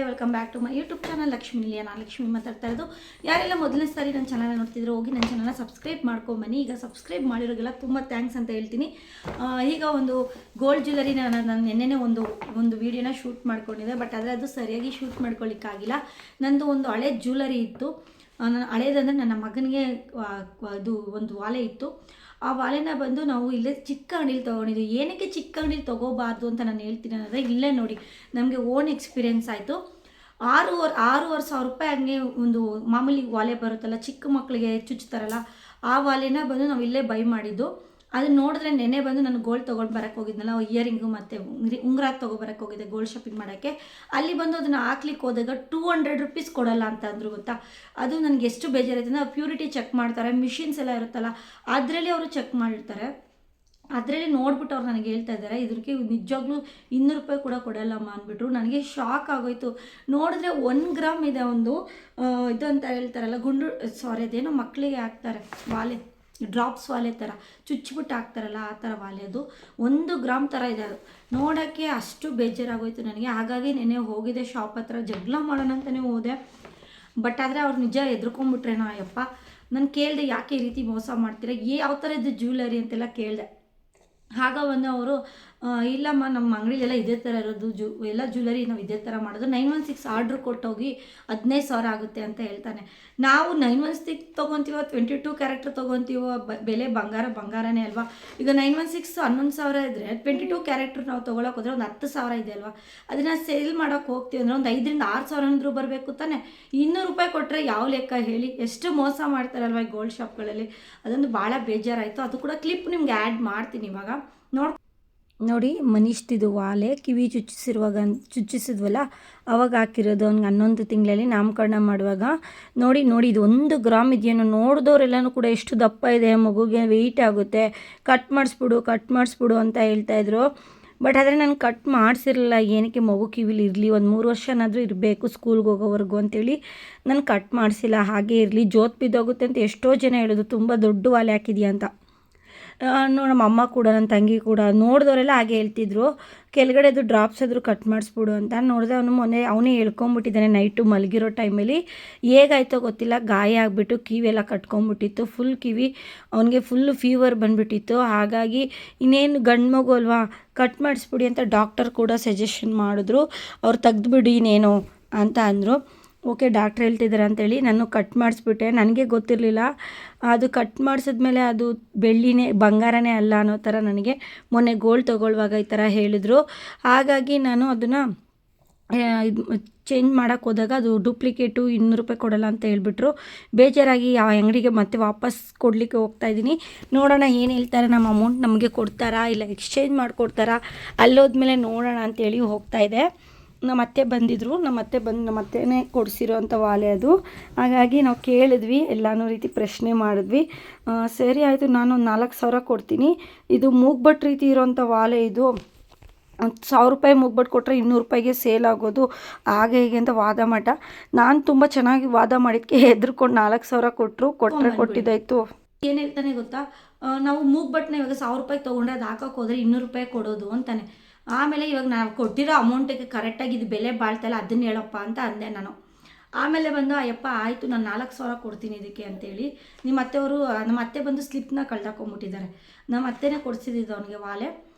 Welcome back to my YouTube channel Lakshmi Nilaya. ನಾನು ಲಕ್ಷ್ಮಿ ಮಾತಾಡ್ತಾ ಇರೋದು. ಯಾರೆಲ್ಲ ಮೊದಲನೇ ಸಾರಿ ನನ್ನ ಚಾನಲ್ ನೋಡ್ತಿದ್ರು ಹೋಗಿ ನನ್ನ ಚಾನಲ್ನ ಸಬ್ಸ್ಕ್ರೈಬ್ ಮಾಡ್ಕೊಂಬನ್ನಿ. ಈಗ ಸಬ್ಸ್ಕ್ರೈಬ್ ಮಾಡಿರೋರಿಗೆಲ್ಲ ತುಂಬ ಥ್ಯಾಂಕ್ಸ್ ಅಂತ ಹೇಳ್ತೀನಿ. ಈಗ ಒಂದು ಗೋಲ್ಡ್ ಜ್ಯುವೆಲರಿ ನಾನು ನೆನ್ನೆನೇ ಒಂದು ವೀಡಿಯೋನ ಶೂಟ್ ಮಾಡ್ಕೊಂಡಿದ್ದೆ, ಬಟ್ ಆದರೆ ಅದು ಸರಿಯಾಗಿ ಶೂಟ್ ಮಾಡ್ಕೊಳ್ಳಿಕ್ಕಾಗಿಲ್ಲ. ನಂದು ಒಂದು ಹಳೆ ಜ್ಯುವೆಲರಿ ಇತ್ತು. ನಾನು ಹಳೇದಂದರೆ ನನ್ನ ಮಗನಿಗೆ ಅದು ಒಂದು ವಾಲೆ ಇತ್ತು. ಆ ವಾಲೆನ ಬಂದು ನಾವು ಇಲ್ಲೇ ಚಿಕ್ಕ ಅಂಗಡಿಲಿ ತೊಗೊಂಡಿದ್ವಿ. ಏನಕ್ಕೆ ಚಿಕ್ಕ ಅಂಗಡಿಲಿ ತೊಗೋಬಾರ್ದು ಅಂತ ನಾನು ಹೇಳ್ತೀನಿ ಅಂದರೆ, ಇಲ್ಲೇ ನೋಡಿ ನಮಗೆ ಓನ್ ಎಕ್ಸ್ಪೀರಿಯೆನ್ಸ್ ಆಯಿತು. 6,500 ರೂಪಾಯಿ ಹಂಗೆ ಒಂದು ಮಾಮೂಲಿ ವಾಲೆ ಬರುತ್ತಲ್ಲ, ಚಿಕ್ಕ ಮಕ್ಕಳಿಗೆ ಚುಚ್ತಾರಲ್ಲ, ಆ ವಾಲೆನ ಬಂದು ನಾವು ಇಲ್ಲೇ ಬೈ ಮಾಡಿದ್ದು. ಅದನ್ನ ನೋಡಿದ್ರೆ ನೆನೆ ಬಂದು ನಾನು ಗೋಲ್ಡ್ ತೊಗೊಂಡು ಬರೋಕ್ಕೆ ಹೋಗಿದ್ನಲ್ಲ, ಇಯರಿಂಗು ಮತ್ತು ಉಂಗುರ ತೊಗೊಬರಕ್ಕೆ ಹೋಗಿದ್ದೆ ಗೋಲ್ಡ್ ಶಾಪಿಂಗ್ ಮಾಡೋಕ್ಕೆ. ಅಲ್ಲಿ ಬಂದು ಅದನ್ನು ಹಾಕ್ಲಿಕ್ಕೆ ಹೋದಾಗ 200 ರೂಪೀಸ್ ಕೊಡಲ್ಲ ಅಂತ ಅಂದರು. ಗೊತ್ತಾ, ಅದು ನನಗೆ ಎಷ್ಟು ಬೇಜಾರಾಯ್ತು ಅಂದರೆ, ಪ್ಯೂರಿಟಿ ಚೆಕ್ ಮಾಡ್ತಾರೆ, ಮಿಷಿನ್ಸ್ ಎಲ್ಲ ಇರುತ್ತಲ್ಲ ಅದರಲ್ಲಿ ಅವರು ಚೆಕ್ ಮಾಡಿರ್ತಾರೆ. ಅದರಲ್ಲಿ ನೋಡ್ಬಿಟ್ಟು ಅವ್ರು ನನಗೆ ಹೇಳ್ತಾ ಇದ್ದಾರೆ, ಇದಕ್ಕೆ ನಿಜವಾಗ್ಲೂ 200 ರೂಪಾಯಿ ಕೂಡ ಕೊಡಲ್ಲಮ್ಮ ಅಂದ್ಬಿಟ್ರು. ನನಗೆ ಶಾಕ್ ಆಗೋಯ್ತು. ನೋಡಿದ್ರೆ 1 ಗ್ರಾಮ್ ಇದೆ, ಒಂದು ಇದು ಅಂತ ಹೇಳ್ತಾರಲ್ಲ ಅದೇನೋ ಮಕ್ಕಳಿಗೆ ಹಾಕ್ತಾರೆ ವಾಲೆ, ಡ್ರಾಪ್ಸ್ ವಾಲೆ ಥರ ಚುಚ್ಚಿಬಿಟ್ಟು ಹಾಕ್ತಾರಲ್ಲ ಆ ಥರ ವಾಲೆ, ಅದು 1 ಗ್ರಾಮ್ ಥರ ಇದೆ. ಅದು ನೋಡೋಕ್ಕೆ ಅಷ್ಟು ಬೇಜಾರಾಗೋಯ್ತು ನನಗೆ. ಹಾಗಾಗಿ ನೆನೆ ಹೋಗಿದೆ ಶಾಪ್ ಹತ್ರ, ಜಗಳ ಮಾಡೋಣ ಅಂತಲೇ ಹೋದೆ. ಬಟ್ ಆದರೆ ಅವ್ರು ನಿಜ ಎದ್ರುಕೊಂಡ್ಬಿಟ್ರೇನೋ ಅಯ್ಯಪ್ಪ. ನಾನು ಕೇಳಿದೆ, ಯಾಕೆ ಈ ರೀತಿ ಮೋಸ ಮಾಡ್ತೀರಾ, ಯಾವ ಥರ ಇದು ಜ್ಯುವೆಲರಿ ಅಂತೆಲ್ಲ ಕೇಳಿದೆ. ಆಗ ಬಂದು ಅವರು, ಇಲ್ಲಮ್ಮ ನಮ್ಮ ಅಂಗಡಿಲೆಲ್ಲ ಇದೇ ಥರ ಇರೋದು, ಎಲ್ಲ ಜ್ಯುವೆಲರಿ ನಾವು ಇದೇ ಥರ ಮಾಡೋದು, 916 ಆರ್ಡ್ರ್ ಕೊಟ್ಟೋಗಿ 15,000 ಆಗುತ್ತೆ ಅಂತ ಹೇಳ್ತಾನೆ. ನಾವು 916 ತೊಗೊತೀವೋ 22 ಕ್ಯಾರೆಕ್ಟರ್ ತೊಗೊತೀವೋ, ಬೆಲೆ ಬಂಗಾರನೇ ಅಲ್ವಾ. ಈಗ 916 11,000 ಇದ್ದರೆ 22 ಕ್ಯಾರೆಕ್ಟ್ರ್ ನಾವು ತೊಗೊಳಕ್ಕೆ ಹೋದರೆ ಒಂದು 10,000 ಇದೆ ಅಲ್ವಾ. ಅದನ್ನು ಸೇಲ್ ಮಾಡೋಕ್ಕೆ ಹೋಗ್ತೀವಿ ಅಂದರೆ ಒಂದು 5,000 6,000 ಅಂದರೂ ಬರಬೇಕು ತಾನೆ. 200 ರೂಪಾಯಿ ಕೊಟ್ಟರೆ ಯಾವ ಲೆಕ್ಕ ಹೇಳಿ, ಎಷ್ಟು ಮೋಸ ಮಾಡ್ತಾರಲ್ವ ಈ ಗೋಲ್ಡ್ ಶಾಪ್ಗಳಲ್ಲಿ. ಅದೊಂದು ಭಾಳ ಬೇಜಾರಾಯಿತು. ಅದು ಕೂಡ ಕ್ಲಿಪ್ ನಿಮ್ಗೆ ಆ್ಯಡ್ ಮಾಡ್ತೀನಿ ಇವಾಗ ನೋಡಿ. ಮನಿಷ್ಠಿದು ವಾಲೆ ಕಿವಿ ಚುಚ್ಚಿಸಿದ್ವಲ್ಲ ಅವಾಗ ಹಾಕಿರೋದು. ಅವ್ನಿಗೆ 11 ತಿಂಗಳಲ್ಲಿ ನಾಮಕರಣ ಮಾಡುವಾಗ ನೋಡಿ ಇದು 1 ಗ್ರಾಮ್ ಇದೆಯೇನೋ. ನೋಡಿದವರೆಲ್ಲನೂ ಕೂಡ ಎಷ್ಟು ದಪ್ಪ ಇದೆ, ಮಗುಗೆ ವೆಯ್ಟ್ ಆಗುತ್ತೆ, ಕಟ್ ಮಾಡಿಸ್ಬಿಡು ಅಂತ ಹೇಳ್ತಾಯಿದ್ರು. ಬಟ್ ಆದರೆ ನಾನು ಕಟ್ ಮಾಡಿಸಿರಲಿಲ್ಲ. ಏನಕ್ಕೆ, ಮಗು ಕಿವಿಲಿ ಇರಲಿ, ಒಂದು 3 ವರ್ಷನಾದರೂ ಇರಬೇಕು ಸ್ಕೂಲ್ಗೆ ಹೋಗೋವರೆಗೂ ಅಂತೇಳಿ ನಾನು ಕಟ್ ಮಾಡಿಸಿಲ್ಲ. ಹಾಗೇ ಇರಲಿ, ಜೋತ್ ಬಿದ್ದೋಗುತ್ತೆ ಅಂತ ಎಷ್ಟೋ ಜನ ಹೇಳೋದು, ತುಂಬ ದೊಡ್ಡ ವಾಲೆ ಹಾಕಿದೆಯಾ ಅಂತ. ನಮ್ಮ ಅಮ್ಮ ಕೂಡ ನನ್ನ ತಂಗಿ ಕೂಡ ನೋಡಿದವರೆಲ್ಲ ಹಾಗೆ ಹೇಳ್ತಿದ್ರು, ಕೆಳಗಡೆದು ಡ್ರಾಪ್ಸ್ ಆದರೂ ಕಟ್ ಮಾಡಿಸ್ಬಿಡು ಅಂತ. ನೋಡಿದೆ ಅವನೇ ಹೇಳ್ಕೊಂಬಿಟ್ಟಿದ್ದಾನೆ ನೈಟು ಮಲಗಿರೋ ಟೈಮಲ್ಲಿ. ಹೇಗಾಯ್ತೋ ಗೊತ್ತಿಲ್ಲ, ಗಾಯ ಆಗಿಬಿಟ್ಟು ಕಿವಿಯೆಲ್ಲ ಕಟ್ಕೊಂಬಿಟ್ಟಿತ್ತು, ಫುಲ್ ಕಿವಿ ಅವನಿಗೆ ಫುಲ್ಲು ಫೀವರ್ ಬಂದುಬಿಟ್ಟಿತ್ತು. ಹಾಗಾಗಿ ಇನ್ನೇನು ಗಂಡು ಮಗು ಅಲ್ವಾ, ಕಟ್ ಮಾಡಿಸ್ಬಿಡಿ ಅಂತ ಡಾಕ್ಟರ್ ಕೂಡ ಸಜೆಷನ್ ಮಾಡಿದ್ರು. ಅವ್ರು ತೆಗ್ದುಬಿಡಿ ಇನ್ನೇನು ಅಂತ ಅಂದರು. ಓಕೆ ಡಾಕ್ಟ್ರ್ ಹೇಳ್ತಿದ್ದಾರೆ ಅಂತೇಳಿ ನಾನು ಕಟ್ ಮಾಡಿಸ್ಬಿಟ್ಟೆ. ನನಗೆ ಗೊತ್ತಿರಲಿಲ್ಲ ಅದು ಕಟ್ ಮಾಡಿಸಿದ್ಮೇಲೆ ಅದು ಬೆಳ್ಳಿನೇ ಬಂಗಾರನೇ ಅಲ್ಲ ಅನ್ನೋ ಥರ ನನಗೆ ಮೊನ್ನೆ ಗೋಲ್ಡ್ ತೊಗೊಳ್ಳುವಾಗ ಈ ಥರ ಹೇಳಿದರು. ಹಾಗಾಗಿ ನಾನು ಅದನ್ನು ಇದು ಚೇಂಜ್ ಮಾಡೋಕ್ಕೆ ಹೋದಾಗ ಅದು ಡೂಪ್ಲಿಕೇಟು 200 ರೂಪಾಯಿ ಕೊಡಲ್ಲ ಅಂತ ಹೇಳ್ಬಿಟ್ರು. ಬೇಜಾರಾಗಿ ಆ ಅಂಗಡಿಗೆ ಮತ್ತೆ ವಾಪಸ್ ಕೊಡಲಿಕ್ಕೆ ಹೋಗ್ತಾಯಿದ್ದೀನಿ. ನೋಡೋಣ ಏನು ಹೇಳ್ತಾರೆ, ನಮ್ಮ ಅಮೌಂಟ್ ನಮಗೆ ಕೊಡ್ತಾರಾ ಇಲ್ಲ ಎಕ್ಸ್ಚೇಂಜ್ ಮಾಡಿಕೊಡ್ತಾರಾ, ಅಲ್ಲೋದ್ಮೇಲೆ ನೋಡೋಣ ಅಂತೇಳಿ ಹೋಗ್ತಾಯಿದ್ದೆ. ನಮ್ಮ ಅತ್ತೆ ಬಂದಿದ್ದರು, ನಮ್ಮ ಅತ್ತೆನೇ ಕೊಡಿಸಿರೋ ಅಂಥ ವಾಲೆ ಅದು. ಹಾಗಾಗಿ ನಾವು ಕೇಳಿದ್ವಿ, ಎಲ್ಲನೂ ರೀತಿ ಪ್ರಶ್ನೆ ಮಾಡಿದ್ವಿ. ಸರಿ ಆಯಿತು, ನಾನು 4,000 ಕೊಡ್ತೀನಿ. ಇದು ಮೂಗ್ಬಟ್ಟು ರೀತಿ ಇರೋಂಥ ವಾಲೆ, ಇದು 1,000 ರೂಪಾಯಿ ಮೂಗ್ಬಟ್ಟು ಕೊಟ್ಟರೆ 200 ರೂಪಾಯಿಗೆ ಸೇಲ್ ಆಗೋದು, ಹಾಗೆ ಹೀಗೆ ಅಂತ ವಾದ ಮಾಡ. ನಾನು ತುಂಬ ಚೆನ್ನಾಗಿ ವಾದ ಮಾಡಿದ್ದಕ್ಕೆ ಹೆದರ್ಕೊಂಡು 4,000 ಕೊಟ್ಟಿದ್ದಾಯಿತು. ಏನು ಹೇಳ್ತಾನೆ ಗೊತ್ತಾ, ನಾವು ಮೂಗ್ಬಟ್ಟನ್ನ ಇವಾಗ 1,000 ರೂಪಾಯಿ ತೊಗೊಂಡ್ರೆ ಅದು ಹಾಕೋಕ್ಕೆ ಹೋದರೆ 200 ರೂಪಾಯಿ ಕೊಡೋದು ಅಂತಾನೆ. ಆಮೇಲೆ ಇವಾಗ ನಾವು ಕೊಟ್ಟಿರೋ ಅಮೌಂಟಿಗೆ ಕರೆಕ್ಟಾಗಿ ಇದು ಬೆಲೆ ಬಾಳ್ತಾಯಿಲ್ಲ, ಅದನ್ನು ಹೇಳಪ್ಪ ಅಂತ ಅಂದೆ ನಾನು. ಆಮೇಲೆ ಬಂದು ಅಯ್ಯಪ್ಪ ಆಯಿತು, ನಾನು 4,000 ಕೊಡ್ತೀನಿ ಇದಕ್ಕೆ ಅಂತೇಳಿ. ನಮ್ಮ ಅತ್ತೆ ಬಂದು ಸ್ಲಿಪ್ನ ಕಳ್ದಾಕೊಂಬಿಟ್ಟಿದ್ದಾರೆ. ನಮ್ಮ ಅತ್ತೆನೇ ಕೊಡಿಸಿದ್ದು ಅವನಿಗೆ ವಾಲೆ.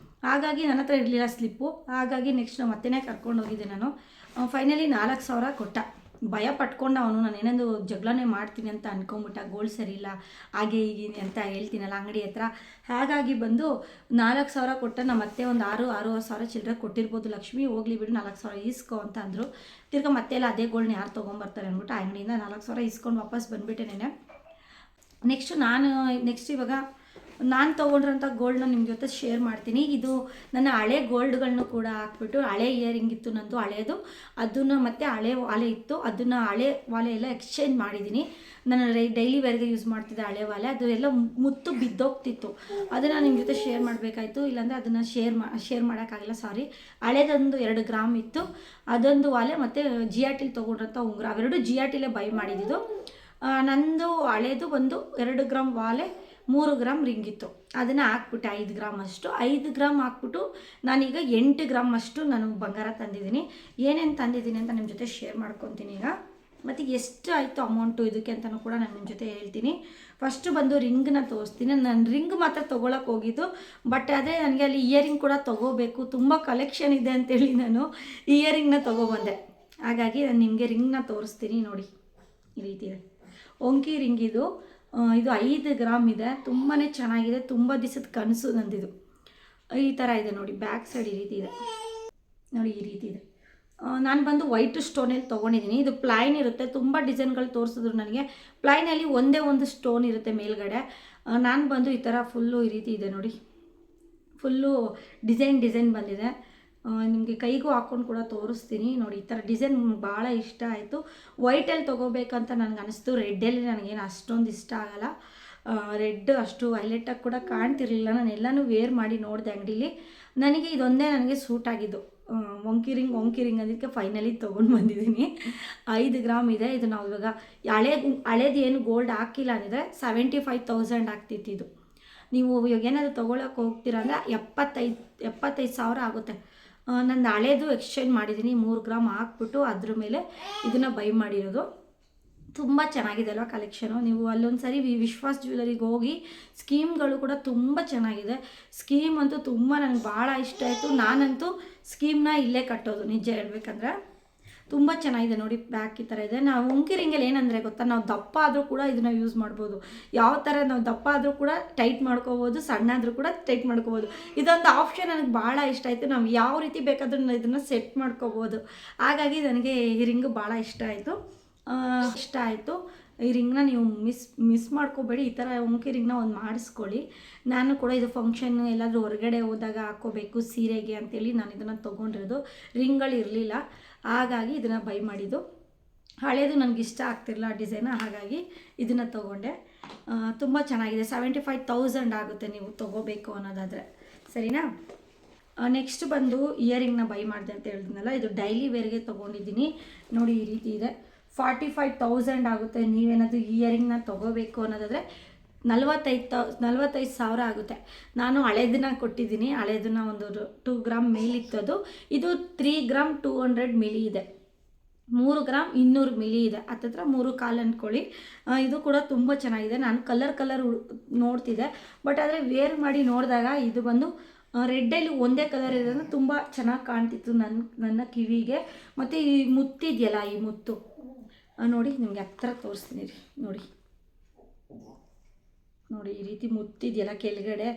ಹಾಗಾಗಿ ನನ್ನ ಹತ್ರ ಇರಲಿಲ್ಲ ಸ್ಲಿಪ್ಪು. ಹಾಗಾಗಿ ನೆಕ್ಸ್ಟ್ ನಮ್ಮ ಅತ್ತೆನೇ ಕರ್ಕೊಂಡು ಹೋಗಿದ್ದೆ ನಾನು. ಫೈನಲಿ 4,000 ಕೊಟ್ಟ. ಭಯ ಪಟ್ಕೊಂಡು ಅವನು, ನಾನು ಏನಾದರೂ ಜಗಳನೇ ಮಾಡ್ತೀನಿ ಅಂತ ಅಂದ್ಕೊಂಬಿಟ್ಟ, ಗೋಲ್ಡ್ ಸರಿ ಇಲ್ಲ ಹಾಗೆ ಹೀಗೆ ಅಂತ ಹೇಳ್ತೀನಲ್ಲ ಅಂಗಡಿ ಹತ್ರ. ಹಾಗಾಗಿ ಬಂದು 4,000 ಕೊಟ್ಟ. ನಮ್ಮ ಅತ್ತೆ ಒಂದು 6,000 ಚಿಲ್ಲರೆ ಕೊಟ್ಟಿರ್ಬೋದು. ಲಕ್ಷ್ಮಿ ಹೋಗ್ಲಿ ಬಿಡು, 4,000 ಇಸ್ಕೊ ಅಂತ ಅಂದರು. ತಿರ್ಗಿ ಮತ್ತೆ ಎಲ್ಲ ಅದೇ ಗೋಲ್ಡ್ನ ಯಾರು ತೊಗೊಂಬರ್ತಾರೆ ಅಂದ್ಬಿಟ್ಟು ಆ ಅಂಗಡಿಯಿಂದ 4,000 ಇಸ್ಕೊಂಡು ವಾಪಸ್ ಬಂದುಬಿಟ್ಟೆ ನೆನೆ. ನೆಕ್ಸ್ಟ್ ಇವಾಗ ನಾನು ತೊಗೊಂಡ್ರಂಥ ಗೋಲ್ಡ್ನ ನಿಮ್ಮ ಜೊತೆ ಶೇರ್ ಮಾಡ್ತೀನಿ. ಇದು ನನ್ನ ಹಳೆ ಗೋಲ್ಡ್ಗಳನ್ನೂ ಕೂಡ ಹಾಕ್ಬಿಟ್ಟು, ಹಳೆ ಇಯರಿಂಗ್ ಇತ್ತು ನಂದು ಹಳೇದು, ಅದನ್ನು ಮತ್ತು ಹಳೆ ವಾಲೆ ಇತ್ತು, ಅದನ್ನು ಹಳೆ ವಾಲೆ ಎಲ್ಲ ಎಕ್ಸ್ಚೇಂಜ್ ಮಾಡಿದ್ದೀನಿ. ನಾನು ಡೈಲಿ ವೇರ್ಗೆ ಯೂಸ್ ಮಾಡ್ತಿದ್ದೆ ಹಳೆ ವಾಲೆ, ಅದು ಎಲ್ಲ ಮುತ್ತು ಬಿದ್ದೋಗ್ತಿತ್ತು. ಅದನ್ನು ನಿಮ್ಮ ಜೊತೆ ಶೇರ್ ಮಾಡಬೇಕಾಯ್ತು, ಇಲ್ಲಾಂದರೆ ಅದನ್ನು ಶೇರ್ ಮಾಡೋಕ್ಕಾಗಿಲ್ಲ, ಸಾರಿ. ಹಳೇದೊಂದು 2 ಗ್ರಾಮ್ ಇತ್ತು, ಅದೊಂದು ವಾಲೆ ಮತ್ತು GRTಲಿ ತೊಗೊಂಡ್ರಂಥ ಉಂಗುರ, ಅವೆರಡು GRTಲೇ ಬೈ ಮಾಡಿದ್ದು. ನಂದು ಹಳೇದು ಒಂದು 2 ಗ್ರಾಮ್ ವಾಲೆ 3 ಗ್ರಾಮ್ ರಿಂಗ್ ಇತ್ತು. ಅದನ್ನು ಹಾಕ್ಬಿಟ್ಟೆ 5 ಗ್ರಾಮ್ ಅಷ್ಟು. 5 ಗ್ರಾಮ್ ಹಾಕ್ಬಿಟ್ಟು ನಾನೀಗ 8 ಗ್ರಾಮ್ ಅಷ್ಟು ನಾನು ಬಂಗಾರ ತಂದಿದ್ದೀನಿ. ಏನೇನು ತಂದಿದ್ದೀನಿ ಅಂತ ನಿಮ್ಮ ಜೊತೆ ಶೇರ್ ಮಾಡ್ಕೊತೀನಿ ಈಗ. ಮತ್ತು ಎಷ್ಟು ಆಯಿತು ಅಮೌಂಟು ಇದಕ್ಕೆ ಅಂತಲೂ ಕೂಡ ನಾನು ನಿಮ್ಮ ಜೊತೆ ಹೇಳ್ತೀನಿ. ಫಸ್ಟು ಬಂದು ರಿಂಗ್ನ ತೋರಿಸ್ತೀನಿ. ನಾನು ರಿಂಗ್ ಮಾತ್ರ ತೊಗೊಳಕ್ಕೆ ಹೋಗಿದ್ದು, ಬಟ್ ಅದೇ ನನಗೆ ಅಲ್ಲಿ ಇಯರಿಂಗ್ ಕೂಡ ತೊಗೋಬೇಕು, ತುಂಬ ಕಲೆಕ್ಷನ್ ಇದೆ ಅಂತೇಳಿ ನಾನು ಇಯರಿಂಗ್ನ ತೊಗೊಬಂದೆ. ಹಾಗಾಗಿ ನಾನು ನಿಮಗೆ ರಿಂಗ್ನ ತೋರಿಸ್ತೀನಿ ನೋಡಿ. ಈ ರೀತಿ ಇದೆ ಒಂಕಿ ರಿಂಗ್ ಇದು 5 ಗ್ರಾಮ್ ಇದೆ. ತುಂಬಾ ಚೆನ್ನಾಗಿದೆ, ತುಂಬ ದಿವಸದ ಕನಸು ನಂದಿದು. ಈ ಥರ ಇದೆ ನೋಡಿ, ಬ್ಯಾಕ್ ಸೈಡ್ ಈ ರೀತಿ ಇದೆ ನೋಡಿ, ಈ ರೀತಿ ಇದೆ. ನಾನು ಬಂದು ವೈಟ್ ಸ್ಟೋನಲ್ಲಿ ತೊಗೊಂಡಿದ್ದೀನಿ. ಇದು ಪ್ಲೈನ್ ಇರುತ್ತೆ, ತುಂಬ ಡಿಸೈನ್ಗಳು ತೋರಿಸಿದ್ರು ನನಗೆ. ಪ್ಲೈನಲ್ಲಿ ಒಂದೇ ಒಂದು ಸ್ಟೋನ್ ಇರುತ್ತೆ ಮೇಲ್ಗಡೆ. ನಾನು ಬಂದು ಈ ಥರ ಫುಲ್ಲು ಈ ರೀತಿ ಇದೆ ನೋಡಿ, ಫುಲ್ಲು ಡಿಸೈನ್ ಬಂದಿದೆ. ನಿಮಗೆ ಕೈಗೂ ಹಾಕ್ಕೊಂಡು ಕೂಡ ತೋರಿಸ್ತೀನಿ ನೋಡಿ. ಈ ಥರ ಡಿಸೈನ್ ಭಾಳ ಇಷ್ಟ ಆಯಿತು. ವೈಟಲ್ಲಿ ತೊಗೋಬೇಕಂತ ನನಗೆ ಅನಿಸ್ತು. ರೆಡ್ಡಲ್ಲಿ ನನಗೇನು ಅಷ್ಟೊಂದು ಇಷ್ಟ ಆಗಲ್ಲ. ರೆಡ್ ಅಷ್ಟು ಹೈಲೈಟಾಗಿ ಕೂಡ ಕಾಣ್ತಿರ್ಲಿಲ್ಲ. ನಾನು ಎಲ್ಲನೂ ವೇರ್ ಮಾಡಿ ನೋಡಿದೆ ಅಂಗಡೀಲಿ. ನನಗೆ ಇದೊಂದೇ ನನಗೆ ಸೂಟ್ ಆಗಿದ್ದು, ಒಂಕಿ ರಿಂಗ್ ಅದಕ್ಕೆ ಫೈನಲಿ ತೊಗೊಂಡು ಬಂದಿದ್ದೀನಿ. 5 ಗ್ರಾಮ್ ಇದೆ. ಇದು ನಾವು ಇವಾಗ ಹಳೇದು ಏನು ಗೋಲ್ಡ್ ಹಾಕಿಲ್ಲ ಅಂದರೆ 75,000 ಆಗ್ತಿತ್ತು ಇದು. ನೀವು ಇವಾಗ ಏನಾದರೂ ತೊಗೊಳಕ್ಕೆ ಹೋಗ್ತೀರಾ ಅಂದರೆ 75,000 ಆಗುತ್ತೆ. ನಾನು ಹಳೇದು ಎಕ್ಸ್ಚೇಂಜ್ ಮಾಡಿದ್ದೀನಿ. 3 ಗ್ರಾಮ್ ಹಾಕ್ಬಿಟ್ಟು ಅದ್ರ ಮೇಲೆ ಇದನ್ನು ಬೈ ಮಾಡಿರೋದು. ತುಂಬ ಚೆನ್ನಾಗಿದೆ ಅಲ್ವಾ ಕಲೆಕ್ಷನು. ನೀವು ಅಲ್ಲೊಂದು ಸರಿ ವಿಶ್ವಾಸ್ ಜ್ಯುವೆಲರಿಗೆ ಹೋಗಿ, ಸ್ಕೀಮ್ಗಳು ಕೂಡ ತುಂಬ ಚೆನ್ನಾಗಿದೆ. ಸ್ಕೀಮ್ ಅಂತೂ ತುಂಬ ನನಗೆ ಭಾಳ ಇಷ್ಟ ಆಯಿತು. ನಾನಂತೂ ಸ್ಕೀಮ್ನ ಇಲ್ಲೇ ಕಟ್ಟೋದು ನಿಜ ಹೇಳ್ಬೇಕಂದ್ರೆ. ತುಂಬ ಚೆನ್ನಾಗಿದೆ ನೋಡಿ, ಬ್ಯಾಕ್ ಈ ಥರ ಇದೆ. ನಾವು ಒಂಕಿ ರಿಂಗಲ್ಲಿ ಏನಂದರೆ ಗೊತ್ತಾ, ನಾವು ದಪ್ಪ ಆದರೂ ಕೂಡ ಇದನ್ನು ಯೂಸ್ ಮಾಡ್ಬೋದು. ಯಾವ ಥರ ನಾವು ದಪ್ಪ ಆದರೂ ಕೂಡ ಟೈಟ್ ಮಾಡ್ಕೋಬೋದು, ಸಣ್ಣ ಆದರೂ ಕೂಡ ಟೈಟ್ ಮಾಡ್ಕೋಬೋದು. ಇದೊಂದು ಆಪ್ಷನ್ ನನಗೆ ಭಾಳ ಇಷ್ಟ ಆಯಿತು. ನಾವು ಯಾವ ರೀತಿ ಬೇಕಾದರೂ ಇದನ್ನು ಸೆಟ್ ಮಾಡ್ಕೋಬೋದು. ಹಾಗಾಗಿ ನನಗೆ ಈ ರಿಂಗು ಭಾಳ ಇಷ್ಟ ಆಯಿತು. ಈ ರಿಂಗ್ನ ನೀವು ಮಿಸ್ ಮಾಡ್ಕೋಬೇಡಿ. ಈ ಥರ ಒಂಕಿ ರಿಂಗ್ನ ಒಂದು ಮಾಡಿಸ್ಕೊಳ್ಳಿ. ನಾನು ಕೂಡ ಇದು ಫಂಕ್ಷನ್ನು ಎಲ್ಲಾದರೂ ಹೊರಗಡೆ ಹೋದಾಗ ಹಾಕ್ಕೋಬೇಕು ಸೀರೆಗೆ ಅಂತೇಳಿ ನಾನು ಇದನ್ನು ತೊಗೊಂಡಿರೋದು. ರಿಂಗ್ಗಳು ಇರಲಿಲ್ಲ, ಹಾಗಾಗಿ ಇದನ್ನು ಬೈ ಮಾಡಿದ್ದು. ಹಳೇದು ನನಗೆ ಇಷ್ಟ ಆಗ್ತಿರಲಿಲ್ಲ ಡಿಸೈನ, ಹಾಗಾಗಿ ಇದನ್ನು ತೊಗೊಂಡೆ. ತುಂಬ ಚೆನ್ನಾಗಿದೆ. 75,000 ಆಗುತ್ತೆ ನೀವು ತೊಗೋಬೇಕು ಅನ್ನೋದಾದರೆ, ಸರಿನಾ. ನೆಕ್ಸ್ಟ್ ಬಂದು ಇಯರಿಂಗ್ನ ಬೈ ಮಾಡಿದೆ ಅಂತ ಹೇಳಿದ್ನಲ್ಲ, ಇದು ಡೈಲಿ ವೇರ್ಗೆ ತೊಗೊಂಡಿದ್ದೀನಿ ನೋಡಿ. ಈ ರೀತಿ ಇದೆ. 45,000 ಆಗುತ್ತೆ. ನೀವೇನಾದರೂ ಇಯರಿಂಗ್ನ ತೊಗೋಬೇಕು ಅನ್ನೋದಾದರೆ 45,000 ಆಗುತ್ತೆ. ನಾನು ಹಳೇದನ್ನ ಕೊಟ್ಟಿದ್ದೀನಿ. ಹಳೇದನ್ನ ಒಂದು 2 ಗ್ರಾಮ್ ಮೇಲಿತ್ತದು. ಇದು 3 ಗ್ರಾಮ್ 200 ಮಿಲಿ ಇದೆ. 3 ಗ್ರಾಮ್ 200 ಮಿಲಿ ಇದೆ. ಹತ್ತತ್ರ 3.25 ಅಂದ್ಕೊಳ್ಳಿ. ಇದು ಕೂಡ ತುಂಬ ಚೆನ್ನಾಗಿದೆ. ನಾನು ಕಲರ್ ನೋಡ್ತಿದ್ದೆ, ಬಟ್ ಆದರೆ ವೇರ್ ಮಾಡಿ ನೋಡಿದಾಗ ಇದು ಬಂದು ರೆಡ್ಡಲ್ಲಿ ಒಂದೇ ಕಲರ್ ಇರೋದು ತುಂಬ ಚೆನ್ನಾಗಿ ಕಾಣ್ತಿತ್ತು ನನ್ನ ಕಿವಿಗೆ. ಮತ್ತು ಈ ಮುತ್ತಿದೆಯಲ್ಲ, ಈ ಮುತ್ತು ನೋಡಿ, ನಿಮಗೆ ಹತ್ರ ತೋರಿಸ್ತೀನಿ ರೀ ನೋಡಿ. ಈ ರೀತಿ ಮುತ್ತಿದೆಯಲ್ಲ ಕೆಳಗಡೆ,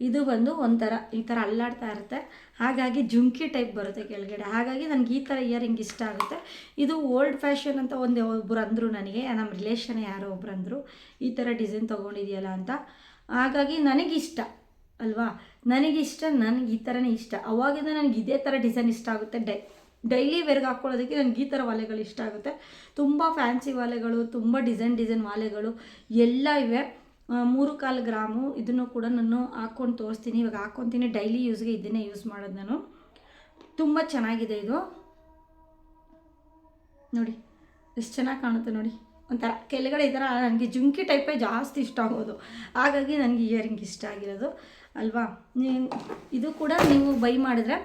ಇದು ಬಂದು ಒಂಥರ ಈ ಥರ ಅಲ್ಲಾಡ್ತಾ ಇರುತ್ತೆ. ಹಾಗಾಗಿ ಜುಮ್ಕಿ ಟೈಪ್ ಬರುತ್ತೆ ಕೆಳಗಡೆ. ಹಾಗಾಗಿ ನನಗೆ ಈ ಥರ ಇಯರಿಂಗ್ ಇಷ್ಟ ಆಗುತ್ತೆ. ಇದು ಓಲ್ಡ್ ಫ್ಯಾಷನ್ ಅಂತ ಒಬ್ಬರು ಅಂದರು ನನಗೆ, ನಮ್ಮ ರಿಲೇಷನ್ ಯಾರೋ ಒಬ್ರು ಅಂದರು, ಈ ಥರ ಡಿಸೈನ್ ತೊಗೊಂಡಿದೆಯಲ್ಲ ಅಂತ. ಹಾಗಾಗಿ ನನಗಿಷ್ಟ ಅಲ್ವಾ, ನನಗೆ ಈ ಥರನೇ ಇಷ್ಟ. ಅವಾಗಿಂದ ನನಗೆ ಇದೇ ಥರ ಡಿಸೈನ್ ಇಷ್ಟ ಆಗುತ್ತೆ. ಡೈಲಿ ವೇರ್ಗೆ ಹಾಕ್ಕೊಳ್ಳೋದಕ್ಕೆ ನನಗೆ ಈ ಥರ ವಾಲೆಗಳು ಇಷ್ಟ ಆಗುತ್ತೆ. ತುಂಬ ಫ್ಯಾನ್ಸಿ ವಾಲೆಗಳು, ತುಂಬ ಡಿಸೈನ್ ವಾಲೆಗಳು ಎಲ್ಲ ಇವೆ. 3.25 ಗ್ರಾಮು. ಇದನ್ನು ಕೂಡ ನಾನು ಹಾಕ್ಕೊಂಡು ತೋರಿಸ್ತೀನಿ. ಇವಾಗ ಹಾಕ್ಕೊತೀನಿ, ಡೈಲಿ ಯೂಸ್ಗೆ ಇದನ್ನೇ ಯೂಸ್ ಮಾಡೋದು ನಾನು. ತುಂಬ ಚೆನ್ನಾಗಿದೆ ಇದು ನೋಡಿ, ಎಷ್ಟು ಚೆನ್ನಾಗಿ ಕಾಣುತ್ತೆ ನೋಡಿ. ಒಂಥರ ಕೆಳಗಡೆ ಈ ಥರ ನನಗೆ ಜುಮ್ಕಿ ಟೈಪೇ ಜಾಸ್ತಿ ಇಷ್ಟ ಆಗೋದು. ಹಾಗಾಗಿ ನನಗೆ ಇಯರಿಂಗ್ ಇಷ್ಟ ಆಗಿರೋದು ಅಲ್ವಾ. ಇದು ಕೂಡ ನೀವು ಬೈ ಮಾಡಿದ್ರೆ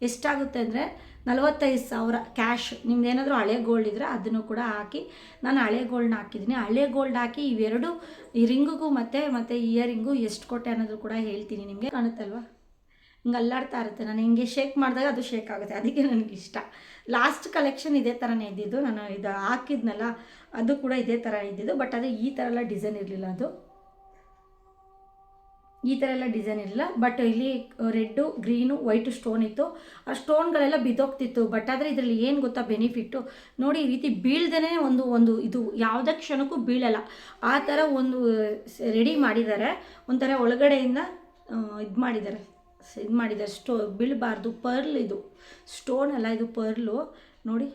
ಎಷ್ಟಾಗುತ್ತೆ ಅಂದರೆ 45,000 ಕ್ಯಾಶ್. ನಿಮ್ದು ಏನಾದರೂ ಹಳೆ ಗೋಲ್ಡ್ ಇದ್ದರೆ ಅದನ್ನು ಕೂಡ ಹಾಕಿ. ನಾನು ಹಳೆ ಗೋಲ್ಡ್ನ ಹಾಕಿದ್ದೀನಿ. ಹಳೆ ಗೋಲ್ಡ್ ಹಾಕಿ ಇವೆರಡು, ಈ ರಿಂಗಿಗೂ ಮತ್ತು ಇಯರಿಂಗು ಎಷ್ಟು ಕೊಟ್ಟೆ ಅನ್ನೋದು ಕೂಡ ಹೇಳ್ತೀನಿ ನಿಮಗೆ. ಕಾಣುತ್ತಲ್ವ, ಹಿಂಗೆ ಅಲ್ಲಾಡ್ತಾ ಇರುತ್ತೆ. ನಾನು ಹಿಂಗೆ ಶೇಕ್ ಮಾಡಿದಾಗ ಅದು ಶೇಕ್ ಆಗುತ್ತೆ, ಅದಕ್ಕೆ ನನಗಿಷ್ಟ. ಲಾಸ್ಟ್ ಕಲೆಕ್ಷನ್ ಇದೇ ಥರನೇ ಇದ್ದಿದ್ದು. ನಾನು ಇದು ಹಾಕಿದ್ನಲ್ಲ, ಅದು ಕೂಡ ಇದೇ ಥರ ಇದ್ದಿದ್ದು. ಬಟ್ ಅದು ಈ ಥರ ಎಲ್ಲ ಡಿಸೈನ್ ಇರಲಿಲ್ಲ. ಅದು ಈ ಥರ ಎಲ್ಲ ಡಿಸೈನ್ ಇರಲಿಲ್ಲ. ಬಟ್ ಇಲ್ಲಿ ರೆಡ್ಡು, ಗ್ರೀನು, ವೈಟು ಸ್ಟೋನ್ ಇತ್ತು. ಆ ಸ್ಟೋನ್ಗಳೆಲ್ಲ ಬಿದ್ದೋಗ್ತಿತ್ತು. ಬಟ್ ಆದರೆ ಇದರಲ್ಲಿ ಏನು ಗೊತ್ತಾ ಬೆನಿಫಿಟ್ಟು ನೋಡಿ, ಈ ರೀತಿ ಬೀಳ್ದೇ ಒಂದು ಇದು ಯಾವುದೇ ಕ್ಷಣಕ್ಕೂ ಬೀಳಲ್ಲ. ಆ ಥರ ಒಂದು ರೆಡಿ ಮಾಡಿದ್ದಾರೆ. ಒಂಥರ ಒಳಗಡೆಯಿಂದ ಇದು ಮಾಡಿದ್ದಾರೆ ಬೀಳಬಾರ್ದು. ಪರ್ಲ್ ಇದು, ಸ್ಟೋನ್ ಅಲ್ಲ, ಇದು ಪರ್ಲು ನೋಡಿ,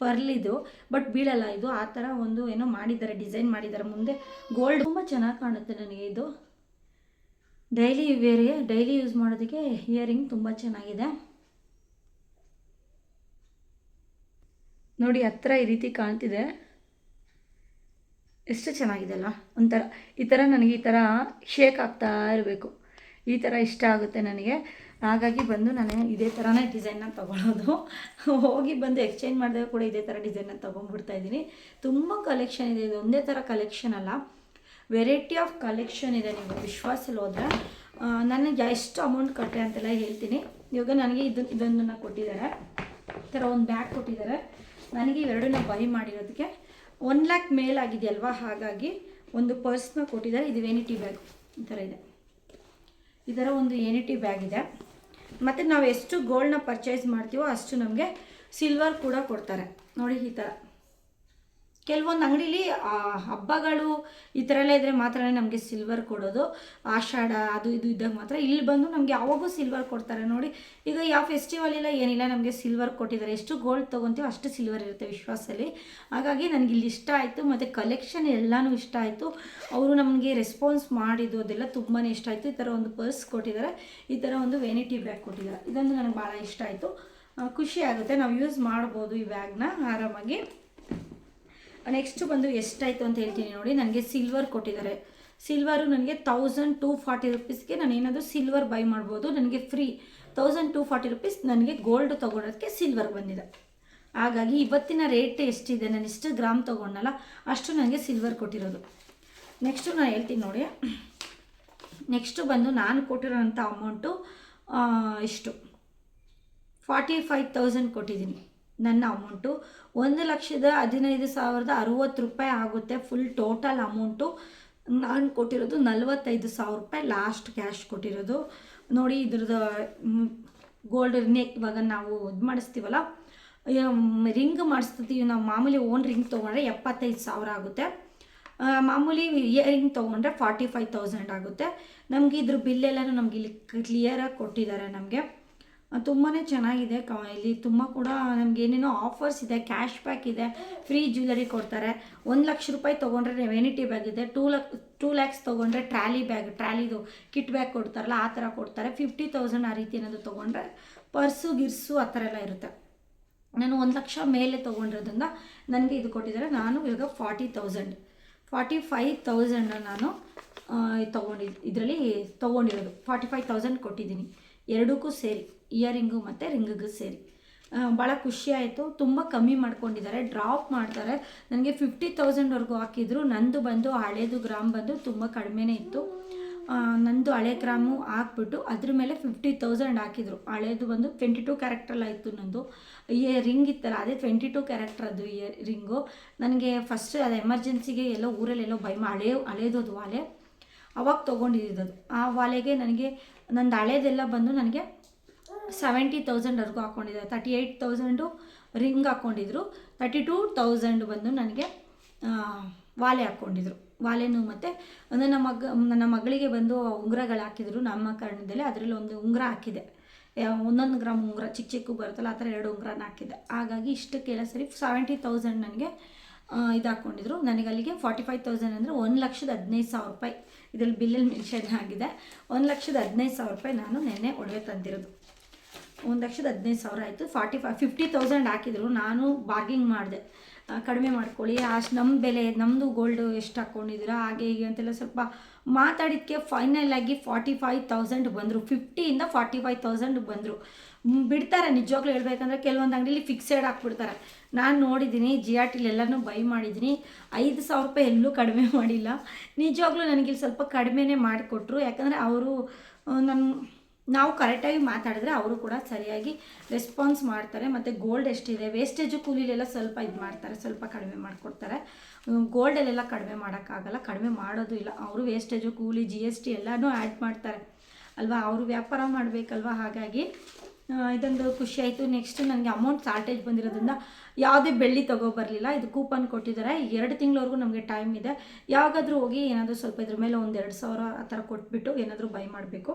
ಪರ್ಲ್ ಇದು. ಬಟ್ ಬೀಳಲ್ಲ ಇದು. ಆ ಥರ ಒಂದು ಏನೋ ಮಾಡಿದ್ದಾರೆ, ಡಿಸೈನ್ ಮಾಡಿದ್ದಾರೆ ಮುಂದೆ. ಗೋಲ್ಡ್ ತುಂಬ ಚೆನ್ನಾಗಿ ಕಾಣುತ್ತೆ ನನಗೆ ಇದು. ಡೈಲಿ ಯೂಸ್ ಮಾಡೋದಕ್ಕೆ ಇಯರಿಂಗ್ ತುಂಬ ಚೆನ್ನಾಗಿದೆ ನೋಡಿ. ಹತ್ರ ಈ ರೀತಿ ಕಾಣ್ತಿದೆ ಎಷ್ಟು ಚೆನ್ನಾಗಿದೆ ಅಲ್ವಾ? ಒಂಥರ ಈ ಥರ ನನಗೆ ಈ ಥರ ಶೇಕ್ ಆಗ್ತಾ ಇರಬೇಕು, ಈ ಥರ ಇಷ್ಟ ಆಗುತ್ತೆ ನನಗೆ. ಹಾಗಾಗಿ ಬಂದು ನಾನು ಇದೇ ಥರನೇ ಡಿಸೈನ್ನ ತೊಗೊಳ್ಳೋದು. ಹೋಗಿ ಬಂದು ಎಕ್ಸ್ಚೇಂಜ್ ಮಾಡಿದಾಗ ಕೂಡ ಇದೇ ಥರ ಡಿಸೈನ್ನ ತೊಗೊಂಡ್ಬಿಡ್ತಾಯಿದ್ದೀನಿ. ತುಂಬ ಕಲೆಕ್ಷನ್ ಇದೆ, ಇದು ಒಂದೇ ಥರ ಕಲೆಕ್ಷನ್ ಅಲ್ಲ, ವೆರೈಟಿ ಆಫ್ ಕಲೆಕ್ಷನ್ ಇದೆ. ನೀವು ವಿಶ್ವಾಸಲ್ಲಿ ಹೋದರೆ ನನಗೆ ಎಷ್ಟು ಅಮೌಂಟ್ ಕಟ್ಟೆ ಅಂತೆಲ್ಲ ಹೇಳ್ತೀನಿ. ಇವಾಗ ನನಗೆ ಇದನ್ನು ಕೊಟ್ಟಿದ್ದಾರೆ, ಈ ಥರ ಒಂದು ಬ್ಯಾಗ್ ಕೊಟ್ಟಿದ್ದಾರೆ ನನಗೆ. ಇವೆರಡನ್ನ ಬೈ ಮಾಡಿರೋದಕ್ಕೆ 1 lakh ಮೇಲಾಗಿದೆಯಲ್ವಾ, ಹಾಗಾಗಿ ಒಂದು ಪರ್ಸ್ನ ಕೊಟ್ಟಿದ್ದಾರೆ. ಇದು ವೆನಿಟಿ ಬ್ಯಾಗ್ ಈ ಥರ ಇದೆ, ಈ ಥರ ಒಂದು ವೆನಿಟಿ ಬ್ಯಾಗ್ ಇದೆ. ಮತ್ತು ನಾವು ಎಷ್ಟು ಗೋಲ್ಡ್ನ ಪರ್ಚೇಸ್ ಮಾಡ್ತೀವೋ ಅಷ್ಟು ನಮಗೆ ಸಿಲ್ವರ್ ಕೂಡ ಕೊಡ್ತಾರೆ ನೋಡಿ. ಈ ಥರ ಕೆಲವೊಂದು ಅಂಗಡೀಲಿ ಹಬ್ಬಗಳು ಈ ಥರ ಎಲ್ಲ ಇದ್ದರೆ ಮಾತ್ರ ನಮಗೆ ಸಿಲ್ವರ್ ಕೊಡೋದು, ಆಷಾಢ ಅದು ಇದು ಇದ್ದಾಗ ಮಾತ್ರ. ಇಲ್ಲಿ ಬಂದು ನಮಗೆ ಯಾವಾಗೂ ಸಿಲ್ವರ್ ಕೊಡ್ತಾರೆ ನೋಡಿ. ಈಗ ಯಾವ ಫೆಸ್ಟಿವಲ್ ಇಲ್ಲ ಏನಿಲ್ಲ, ನಮಗೆ ಸಿಲ್ವರ್ ಕೊಟ್ಟಿದ್ದಾರೆ. ಎಷ್ಟು ಗೋಲ್ಡ್ ತೊಗೊತೀವೋ ಅಷ್ಟು ಸಿಲ್ವರ್ ಇರುತ್ತೆ ವಿಶ್ವಾಸಲ್ಲಿ. ಹಾಗಾಗಿ ನನಗೆ ಇಲ್ಲಿ ಇಷ್ಟ ಆಯಿತು, ಮತ್ತು ಕಲೆಕ್ಷನ್ ಎಲ್ಲನೂ ಇಷ್ಟ ಆಯಿತು. ಅವರು ನಮಗೆ ರೆಸ್ಪಾನ್ಸ್ ಮಾಡಿದ್ದು ಅದೆಲ್ಲ ತುಂಬಾ ಇಷ್ಟ ಆಯಿತು. ಈ ಥರ ಒಂದು ಪರ್ಸ್ ಕೊಟ್ಟಿದ್ದಾರೆ, ಈ ಥರ ಒಂದು ವೆನಿಟಿ ಬ್ಯಾಗ್ ಕೊಟ್ಟಿದ್ದಾರೆ. ಇದೊಂದು ನನಗೆ ಭಾಳ ಇಷ್ಟ ಆಯಿತು, ಖುಷಿ ಆಗುತ್ತೆ. ನಾವು ಯೂಸ್ ಮಾಡ್ಬೋದು ಈ ಬ್ಯಾಗ್ನ ಆರಾಮಾಗಿ. ನೆಕ್ಸ್ಟ್ ಬಂದು ಎಷ್ಟಾಯಿತು ಅಂತ ಹೇಳ್ತೀನಿ ನೋಡಿ. ನನಗೆ ಸಿಲ್ವರ್ ಕೊಟ್ಟಿದ್ದಾರೆ. ಸಿಲ್ವರು ನನಗೆ 1240 ರುಪೀಸ್ಗೆ ನಾನು ಏನಾದರೂ ಸಿಲ್ವರ್ ಬೈ ಮಾಡ್ಬೋದು. ನನಗೆ ಫ್ರೀ 1240 ರುಪೀಸ್ ನನಗೆ ಗೋಲ್ಡ್ ತೊಗೊಳೋದಕ್ಕೆ ಸಿಲ್ವರ್ ಬಂದಿದೆ. ಹಾಗಾಗಿ ಇವತ್ತಿನ ರೇಟ್ ಎಷ್ಟಿದೆ, ನಾನು ಎಷ್ಟು ಗ್ರಾಮ್ ತೊಗೊಂಡಲ್ಲ ಅಷ್ಟು ನನಗೆ ಸಿಲ್ವರ್ ಕೊಟ್ಟಿರೋದು. ನೆಕ್ಸ್ಟು ನಾನು ಹೇಳ್ತೀನಿ ನೋಡಿ. ನೆಕ್ಸ್ಟು ಬಂದು ನಾನು ಕೊಟ್ಟಿರೋಂಥ ಅಮೌಂಟು ಎಷ್ಟು 45,000 ಕೊಟ್ಟಿದ್ದೀನಿ. ನನ್ನ ಅಮೌಂಟು 1,15,060 ರೂಪಾಯಿ ಆಗುತ್ತೆ. ಫುಲ್ ಟೋಟಲ್ ಅಮೌಂಟು ನಾನು ಕೊಟ್ಟಿರೋದು 45,000 ರೂಪಾಯಿ ಲಾಸ್ಟ್ ಕ್ಯಾಶ್ ಕೊಟ್ಟಿರೋದು ನೋಡಿ. ಇದ್ರದ್ದು ಗೋಲ್ಡ್ ಇವಾಗ ನಾವು ಇದು ಮಾಡಿಸ್ತೀವಲ್ಲ, ರಿಂಗ್ ಮಾಡಿಸ್ತೀವಿ ನಾವು. ಮಾಮೂಲಿ ಓನ್ ರಿಂಗ್ ತೊಗೊಂಡ್ರೆ 75,000 ಆಗುತ್ತೆ. ಮಾಮೂಲಿ ಇಯರಿಂಗ್ ತೊಗೊಂಡ್ರೆ 45,000 ಆಗುತ್ತೆ. ನಮಗೆ ಇದ್ರ ಬಿಲ್ಲೆಲ್ಲನೂ ನಮಗೆ ಇಲ್ಲಿ ಕ್ಲಿಯರಾಗಿ ಕೊಟ್ಟಿದ್ದಾರೆ. ನಮಗೆ ತುಂಬಾ ಚೆನ್ನಾಗಿದೆ. ಇಲ್ಲಿ ತುಂಬ ಕೂಡ ನಮ್ಗೆ ಏನೇನೋ ಆಫರ್ಸ್ ಇದೆ, ಕ್ಯಾಶ್ ಬ್ಯಾಕ್ ಇದೆ, ಫ್ರೀ ಜ್ಯುವೆಲರಿ ಕೊಡ್ತಾರೆ. 1 ಲಕ್ಷ ರೂಪಾಯಿ ತೊಗೊಂಡ್ರೆ ವೆನಿಟಿ ಬ್ಯಾಗ್ ಇದೆ. 2 lakhs ತೊಗೊಂಡ್ರೆ ಟ್ರಾಲಿದು ಕಿಟ್ ಬ್ಯಾಗ್ ಕೊಡ್ತಾರಲ್ಲ ಆ ಥರ ಕೊಡ್ತಾರೆ. 50,000 ಆ ರೀತಿ ಏನಾದರೂ ತೊಗೊಂಡ್ರೆ ಪರ್ಸು ಗಿರ್ಸು ಆ ಥರ ಎಲ್ಲ ಇರುತ್ತೆ. ನಾನು 1 ಲಕ್ಷ ಮೇಲೆ ತೊಗೊಂಡಿರೋದ್ರಿಂದ ನನಗೆ ಇದು ಕೊಟ್ಟಿದ್ದಾರೆ. ನಾನು ಇವಾಗ 45,000 ನಾನು ಇದರಲ್ಲಿ ತೊಗೊಂಡಿರೋದು 45,000 ಕೊಟ್ಟಿದ್ದೀನಿ, ಎರಡಕ್ಕೂ ಸೇರಿ, ಇಯರಿಂಗು ಮತ್ತು ರಿಂಗಿಗೂ ಸೇರಿ. ಭಾಳ ಖುಷಿ ಆಯಿತು. ತುಂಬ ಕಮ್ಮಿ ಮಾಡ್ಕೊಂಡಿದ್ದಾರೆ, ಡ್ರಾಪ್ ಮಾಡ್ತಾರೆ. ನನಗೆ 50,000ವರೆಗೂ ಹಾಕಿದ್ರು. ನಂದು ಬಂದು ಹಳೇದು ಗ್ರಾಮ್ ಬಂದು ತುಂಬ ಕಡಿಮೆನೇ ಇತ್ತು. ನಂದು ಹಳೆ ಗ್ರಾಮು ಹಾಕ್ಬಿಟ್ಟು ಅದ್ರ ಮೇಲೆ 50,000 ಹಾಕಿದ್ರು. ಹಳೇದು ಬಂದು 22 ಕ್ಯಾರೆಕ್ಟ್ರಲ್ಲ ಇತ್ತು ನಂದು. ರಿಂಗ್ ಇತ್ತಲ್ಲ ಅದೇ 22 ಕ್ಯಾರೆಕ್ಟರ್ ಅದು ರಿಂಗು. ನನಗೆ ಫಸ್ಟ್ ಅದು ಎಮರ್ಜೆನ್ಸಿಗೆ ಎಲ್ಲೋ ಊರಲ್ಲೆಲ್ಲೋ ಬೈ ಹಳೇದು ಅದು ವಾಲೆ ಅವಾಗ ತೊಗೊಂಡಿದ್ದು. ಆ ವಾಲೆಗೆ ನನಗೆ ನಂದು ಹಳೇದೆಲ್ಲ ಬಂದು ನನಗೆ 70,000ವರೆಗೂ ಹಾಕ್ಕೊಂಡಿದ್ದಾರೆ. 38,000 ರಿಂಗ್ ಹಾಕ್ಕೊಂಡಿದ್ರು, 32,000 ಬಂದು ನನಗೆ ವಾಲೆ ಹಾಕ್ಕೊಂಡಿದ್ರು. ವಾಲೆನೂ ಮತ್ತು ನನ್ನ ಮಗಳಿಗೆ ಬಂದು ಉಂಗುರಗಳು ಹಾಕಿದ್ರು ನಾಮಕರಣದಲ್ಲಿ. ಅದರಲ್ಲಿ ಒಂದು ಉಂಗುರ ಹಾಕಿದೆ, 1 ಗ್ರಾಮ್ ಉಂಗುರ ಚಿಕ್ಕ ಬರುತ್ತಲ್ಲ ಆ ಥರ 2 ಉಂಗುರನ ಹಾಕಿದ್ದೆ. ಹಾಗಾಗಿ ಇಷ್ಟಕ್ಕೆಲ್ಲ ಸರಿ 70,000 ನನಗೆ ಇದು ಹಾಕ್ಕೊಂಡಿದ್ರು. ನನಗೆ ಅಲ್ಲಿಗೆ 45,000 ಅಂದರೆ 1,15,000 ರೂಪಾಯಿ ಇದರಲ್ಲಿ ಬಿಲ್ಲಲ್ಲಿ ಮೆನ್ಷನ್ ಆಗಿದೆ. 1,15,000 ರೂಪಾಯಿ ನಾನು ನೆನ್ನೆ ಒಡವೆ ತಂದಿರೋದು. 1,15,000 ಆಯಿತು. 50,000 ಹಾಕಿದ್ರು. ನಾನು ಬಾರ್ಗಿಂಗ್ ಮಾಡಿದೆ, ಕಡಿಮೆ ಮಾಡ್ಕೊಳ್ಳಿ, ಅಷ್ಟು ನಮ್ಮ ಬೆಲೆ, ನಮ್ಮದು ಗೋಲ್ಡು ಎಷ್ಟು ಹಾಕ್ಕೊಂಡಿದ್ದೀರಾ ಹಾಗೆ ಹೀಗೆ ಅಂತೆಲ್ಲ ಸ್ವಲ್ಪ ಮಾತಾಡಿದ್ದಕ್ಕೆ ಫೈನಲಾಗಿ 45,000 ಬಂದರು. 50ಇಂದ 45,000 ಬಂದರು. ಬಿಡ್ತಾರೆ ನಿಜವಾಗ್ಲೂ ಹೇಳ್ಬೇಕಂದ್ರೆ. ಕೆಲವೊಂದು ಅಂಗಡಿಲಿ ಫಿಕ್ಸೆಡ್ ಹಾಕ್ಬಿಡ್ತಾರೆ. ನಾನು ನೋಡಿದ್ದೀನಿ, GRTಲಿ ಎಲ್ಲನೂ ಬೈ ಮಾಡಿದ್ದೀನಿ. 5,000 ರೂಪಾಯಿ ಎಲ್ಲೂ ಕಡಿಮೆ ಮಾಡಿಲ್ಲ. ನಿಜವಾಗ್ಲೂ ನನಗಿಲ್ಲಿ ಸ್ವಲ್ಪ ಕಡಿಮೆನೇ ಮಾಡಿಕೊಟ್ರು. ಯಾಕಂದರೆ ಅವರು ನಾವು ಕರೆಕ್ಟಾಗಿ ಮಾತಾಡಿದ್ರೆ ಅವರು ಕೂಡ ಸರಿಯಾಗಿ ರೆಸ್ಪಾನ್ಸ್ ಮಾಡ್ತಾರೆ. ಮತ್ತು ಗೋಲ್ಡ್ ಎಷ್ಟಿದೆ, ವೇಸ್ಟೇಜು ಕೂಲಿಲೆಲ್ಲ ಸ್ವಲ್ಪ ಇದು ಮಾಡ್ತಾರೆ, ಸ್ವಲ್ಪ ಕಡಿಮೆ ಮಾಡಿಕೊಡ್ತಾರೆ. ಗೋಲ್ಡಲ್ಲೆಲ್ಲ ಕಡಿಮೆ ಮಾಡೋಕ್ಕಾಗಲ್ಲ, ಕಡಿಮೆ ಮಾಡೋದು ಇಲ್ಲ. ಅವರು ವೇಸ್ಟೇಜು ಕೂಲಿ GST ಎಲ್ಲನೂ ಆ್ಯಡ್ ಮಾಡ್ತಾರೆ ಅಲ್ವಾ, ಅವರು ವ್ಯಾಪಾರ ಮಾಡಬೇಕಲ್ವ. ಹಾಗಾಗಿ ಇದೊಂದು ಖುಷಿ ಆಯಿತು. ನೆಕ್ಸ್ಟ್ ನನಗೆ ಅಮೌಂಟ್ ಶಾರ್ಟೇಜ್ ಬಂದಿರೋದ್ರಿಂದ ಯಾವುದೇ ಬೆಳ್ಳಿ ತೊಗೊಬರಲಿಲ್ಲ. ಇದು ಕೂಪನ್ ಕೊಟ್ಟಿದ್ದಾರೆ, 2 ತಿಂಗಳವರೆಗೂ ನಮಗೆ ಟೈಮ್ ಇದೆ. ಯಾವಾಗಾದರೂ ಹೋಗಿ ಏನಾದರೂ ಸ್ವಲ್ಪ ಇದ್ರ ಮೇಲೆ 1,000-2,000 ಆ ಥರ ಕೊಟ್ಬಿಟ್ಟು ಏನಾದರೂ ಬೈ ಮಾಡಬೇಕು.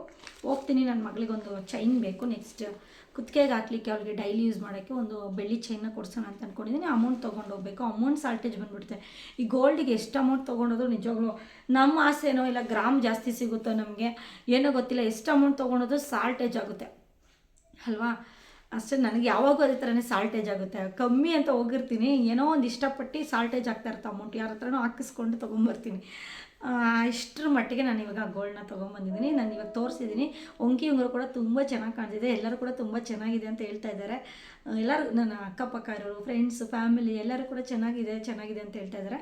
ಹೋಗ್ತೀನಿ. ನನ್ನ ಮಗಳಿಗೊಂದು ಚೈನ್ ಬೇಕು, ನೆಕ್ಸ್ಟ್ ಕುತ್ತಿಗೆಗೆ ಹಾಕ್ಲಿಕ್ಕೆ, ಅವಳಿಗೆ ಡೈಲಿ ಯೂಸ್ ಮಾಡೋಕ್ಕೆ ಒಂದು ಬೆಳ್ಳಿ ಚೈನ್ನ ಕೊಡ್ಸೋಣ ಅಂತ ಅಂದ್ಕೊಂಡಿದ್ದೀನಿ. ಅಮೌಂಟ್ ತೊಗೊಂಡು ಹೋಗಬೇಕು. ಅಮೌಂಟ್ ಶಾರ್ಟೇಜ್ ಬಂದುಬಿಡುತ್ತೆ. ಈ ಗೋಲ್ಡಿಗೆ ಎಷ್ಟು ಅಮೌಂಟ್ ತೊಗೊಂಡೋದು ನಿಜವಾಗ್ಲೂ ನಮ್ಮ ಆಸೆನೋ ಇಲ್ಲ ಗ್ರಾಮ್ ಜಾಸ್ತಿ ಸಿಗುತ್ತೋ ನಮಗೆ ಏನೋ ಗೊತ್ತಿಲ್ಲ. ಎಷ್ಟು ಅಮೌಂಟ್ ತೊಗೊಳೋದು ಶಾರ್ಟೇಜ್ ಆಗುತ್ತೆ ಅಲ್ವಾ. ಅಷ್ಟೇ. ನನಗೆ ಯಾವಾಗೂ ಅದೇ ಥರನೇ ಸಾಲ್ಟೇಜ್ ಆಗುತ್ತೆ. ಕಮ್ಮಿ ಅಂತ ಹೋಗಿರ್ತೀನಿ, ಏನೋ ಒಂದು ಇಷ್ಟಪಟ್ಟು ಸಾಲ್ಟೇಜ್ ಆಗ್ತಾ ಇರುತ್ತೆ ಅಮೌಂಟ್, ಯಾರ ಹತ್ರನೂ ಹಾಕಿಸ್ಕೊಂಡು ತೊಗೊಂಬರ್ತೀನಿ. ಇಷ್ಟರ ಮಟ್ಟಿಗೆ ನಾನು ಇವಾಗ ಗೋಲ್ಡ್ನ ತೊಗೊಂಬಂದಿದ್ದೀನಿ. ನಾನು ಇವಾಗ ತೋರಿಸಿದ್ದೀನಿ. ಒಂಗಿ ಉಂಗುರ ಕೂಡ ತುಂಬ ಚೆನ್ನಾಗಿ ಕಾಣ್ತಿದೆ. ಎಲ್ಲರೂ ಕೂಡ ತುಂಬ ಚೆನ್ನಾಗಿದೆ ಅಂತ ಹೇಳ್ತಾ ಇದ್ದಾರೆ. ಎಲ್ಲರೂ ನನ್ನ ಅಕ್ಕಪಕ್ಕ ಇರೋರು, ಫ್ರೆಂಡ್ಸು, ಫ್ಯಾಮಿಲಿ ಎಲ್ಲರೂ ಕೂಡ ಚೆನ್ನಾಗಿದೆ ಚೆನ್ನಾಗಿದೆ ಅಂತ ಹೇಳ್ತಾ ಇದ್ದಾರೆ.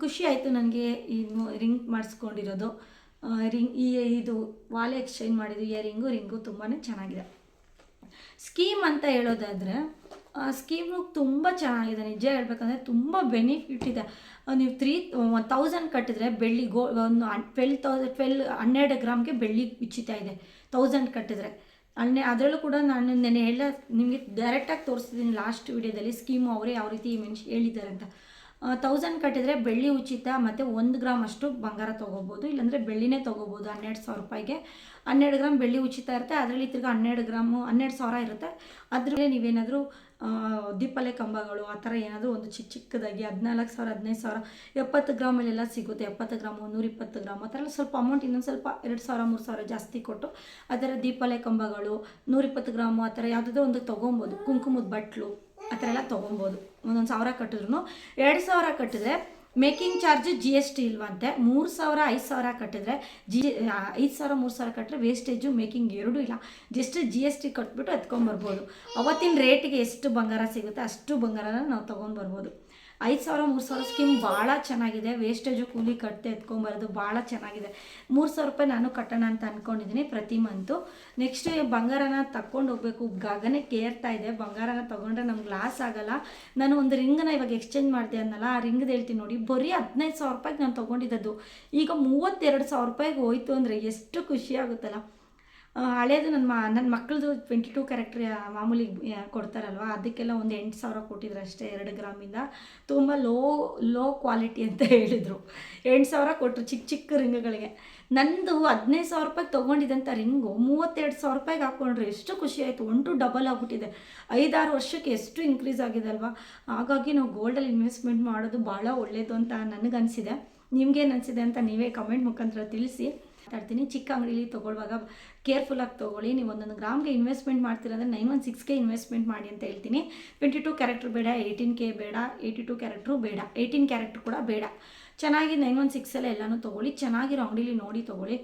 ಖುಷಿ ಆಯಿತು ನನಗೆ ಈ ರಿಂಗ್ ಮಾಡಿಸ್ಕೊಂಡಿರೋದು. ಇದು ವಾಲೆ ಎಕ್ಸ್ಚೇಂಜ್ ಮಾಡಿದ್ದು ರಿಂಗು ತುಂಬಾ ಚೆನ್ನಾಗಿದೆ. ಸ್ಕೀಮ್ ಅಂತ ಹೇಳೋದಾದರೆ ಸ್ಕೀಮು ತುಂಬ ಚೆನ್ನಾಗಿದೆ. ನಿಜ ಹೇಳ್ಬೇಕಂದ್ರೆ ತುಂಬ ಬೆನಿಫಿಟ್ ಇದೆ. ನೀವು 1000 ಕಟ್ಟಿದ್ರೆ ಬೆಳ್ಳಿ ಒಂದು 12 ಗ್ರಾಮ್ಗೆ ಬೆಳ್ಳಿ ಉಚಿತ ಇದೆ 1000 ಕಟ್ಟಿದ್ರೆ. ಅದರಲ್ಲೂ ಕೂಡ ನಾನು ನೆನೆ ನಿಮಗೆ ಡೈರೆಕ್ಟಾಗಿ ತೋರಿಸ್ತಿದ್ದೀನಿ ಲಾಸ್ಟ್ ವಿಡಿಯೋದಲ್ಲಿ ಸ್ಕೀಮು ಅವರೇ ಯಾವ ರೀತಿ ಹೇಳಿದ್ದಾರೆ ಅಂತ. 1000 ಕಟ್ಟಿದರೆ ಬೆಳ್ಳಿ ಉಚಿತ, ಮತ್ತು 1 ಗ್ರಾಮ್ ಅಷ್ಟು ಬಂಗಾರ ತೊಗೋಬೋದು, ಇಲ್ಲಾಂದರೆ ಬೆಳ್ಳಿನೇ ತೊಗೋಬೋದು. 12,000 ರೂಪಾಯಿಗೆ 12 ಗ್ರಾಮ್ ಬೆಳ್ಳಿ ಉಚಿತ ಇರುತ್ತೆ. ಅದರಲ್ಲಿ ತಿರ್ಗಿ 12,000 ಇರುತ್ತೆ. ಅದರಲ್ಲಿ ನೀವೇನಾದರೂ ದೀಪಾಲೆ ಕಂಬಗಳು ಆ ಥರ ಏನಾದರೂ ಒಂದು ಚಿಕ್ಕದಾಗಿ 14,000 15,000 70 ಗ್ರಾಮಲ್ಲೆಲ್ಲ ಸಿಗುತ್ತೆ. 70 ಗ್ರಾಮು 120 ಗ್ರಾಮ್ ಆ ಥರ ಎಲ್ಲ ಸ್ವಲ್ಪ ಅಮೌಂಟ್ ಇನ್ನೊಂದು ಸ್ವಲ್ಪ 2,000 3,000 ಜಾಸ್ತಿ ಕೊಟ್ಟು ಆ ಥರ ದೀಪಾಲೆ ಕಂಬಗಳು 120 ಗ್ರಾಮು ಆ ಥರ ಯಾವುದಾದ್ರೂ ಒಂದು ತೊಗೊಬೋದು. ಕುಂಕುಮದ ಬಟ್ಲು ಆ ಥರ ಎಲ್ಲ ತೊಗೊಬೋದು. 1,000 ಕಟ್ಟಿದ್ರು 2,000 ಕಟ್ಟಿದ್ರೆ ಮೇಕಿಂಗ್ ಚಾರ್ಜ್ GST ಇಲ್ವಂತೆ. 3,000 5,000 ಕಟ್ಟಿದ್ರೆ 5,000 3,000 ಕಟ್ಟಿದ್ರೆ ವೇಸ್ಟೇಜು ಮೇಕಿಂಗ್ ಎರಡೂ ಇಲ್ಲ. ಜಸ್ಟ್ GST ಕಟ್ಬಿಟ್ಟು ಎತ್ಕೊಂಬರ್ಬೋದು. ಅವತ್ತಿನ ರೇಟಿಗೆ ಎಷ್ಟು ಬಂಗಾರ ಸಿಗುತ್ತೆ ಅಷ್ಟು ಬಂಗಾರನ ನಾವು ತೊಗೊಂಡ್ಬರ್ಬೋದು. 5,000 3,000 ಸ್ಕೀಮ್ ಭಾಳ ಚೆನ್ನಾಗಿದೆ. ವೇಸ್ಟೇಜು ಕೂಲಿ ಕಟ್ಟೆ ಎತ್ಕೊಂಬರೋದು ಭಾಳ ಚೆನ್ನಾಗಿದೆ. 3,000 ರೂಪಾಯಿ ನಾನು ಕಟ್ಟೋಣ ಅಂತ ಅಂದ್ಕೊಂಡಿದ್ದೀನಿ ಪ್ರತಿ ಮಂತು. ನೆಕ್ಸ್ಟ್ ಬಂಗಾರನ ತಗೊಂಡು ಹೋಗ್ಬೇಕು. ಗಗನಕ್ಕೆ ಏರ್ತಾ ಇದೆ. ಬಂಗಾರನ ತೊಗೊಂಡ್ರೆ ನಮ್ಗೆ ಲಾಸ್ ಆಗೋಲ್ಲ. ನಾನು ಒಂದು ರಿಂಗನ್ನ ಇವಾಗ ಎಕ್ಸ್ಚೇಂಜ್ ಮಾಡಿದೆ ಅನ್ನಲ್ಲ, ಆ ರಿಂಗ್ದು ಹೇಳ್ತೀನಿ ನೋಡಿ. ಬರೀ 15,000 ರೂಪಾಯಿಗೆ ನಾನು ತೊಗೊಂಡಿದ್ದದ್ದು ಈಗ 32,000 ರೂಪಾಯಿಗೆ ಹೋಯ್ತು ಅಂದರೆ ಎಷ್ಟು ಖುಷಿ ಆಗುತ್ತಲ್ಲ. ಹಳೇದು ನನ್ನ ಮಕ್ಕಳದು 22 ಕ್ಯಾರೆಕ್ಟ್ರ್ ಮಾಮೂಲಿ ಕೊಡ್ತಾರಲ್ವ, ಅದಕ್ಕೆಲ್ಲ ಒಂದು 8,000 ಕೊಟ್ಟಿದ್ರು ಅಷ್ಟೇ 2 ಗ್ರಾಮಿಂದ. ತುಂಬ ಲೋ ಕ್ವಾಲಿಟಿ ಅಂತ ಹೇಳಿದರು. 8,000 ಕೊಟ್ಟರು ಚಿಕ್ಕ ರಿಂಗ್ಗಳಿಗೆ. ನಂದು 15,000 ರೂಪಾಯಿಗೆ ತೊಗೊಂಡಿದ್ದಂಥ ರಿಂಗು 32,000 ರೂಪಾಯಿಗೆ ಹಾಕ್ಕೊಂಡ್ರೆ ಎಷ್ಟು ಖುಷಿ ಆಯಿತು. 1 ಡಬಲ್ ಆಗಿಬಿಟ್ಟಿದೆ. 5-6 ವರ್ಷಕ್ಕೆ ಎಷ್ಟು ಇನ್ಕ್ರೀಸ್ ಆಗಿದೆ ಅಲ್ವಾ. ಹಾಗಾಗಿ ನಾವು ಗೋಲ್ಡಲ್ಲಿ ಇನ್ವೆಸ್ಟ್ಮೆಂಟ್ ಮಾಡೋದು ಭಾಳ ಒಳ್ಳೆಯದು ಅಂತ ನನಗನ್ನಿಸಿದೆ. ನಿಮ್ಗೇನು ಅನಿಸಿದೆ ಅಂತ ನೀವೇ ಕಮೆಂಟ್ ಮುಖಾಂತರ ತಿಳಿಸಿ. ಮಾತಾಡ್ತೀನಿ. ಚಿಕ್ಕ ಅಂಗಡಿಲಿ ತೊಗೊಳ್ಳುವಾಗ ಕೇರ್ಫುಲ್ಲಾಗಿ ತೊಗೊಳ್ಳಿ. ನೀವು 1 ಗ್ರಾಮ್ಗೆ ಇನ್ವೆಸ್ಟ್ಮೆಂಟ್ ಮಾಡ್ತೀರಂದರೆ 916K ಇನ್ವೆಸ್ಟ್ಮೆಂಟ್ ಮಾಡಿ ಅಂತ ಹೇಳ್ತೀನಿ. 22 ಕ್ಯಾರೆಕ್ಟ್ರ್ ಬೇಡ, 18K ಬೇಡ, 82 ಕ್ಯಾರೆಕ್ಟ್ರು ಬೇಡ, 18 ಕ್ಯಾರೆಕ್ಟ್ರ್ ಕೂಡ ಬೇಡ. ಚೆನ್ನಾಗಿ 916 ಎಲ್ಲನೂ ತೊಗೊಳ್ಳಿ. ಚೆನ್ನಾಗಿರೋ ಅಂಗಡಿಲಿ ನೋಡಿ ತೊಗೊಳ್ಳಿ.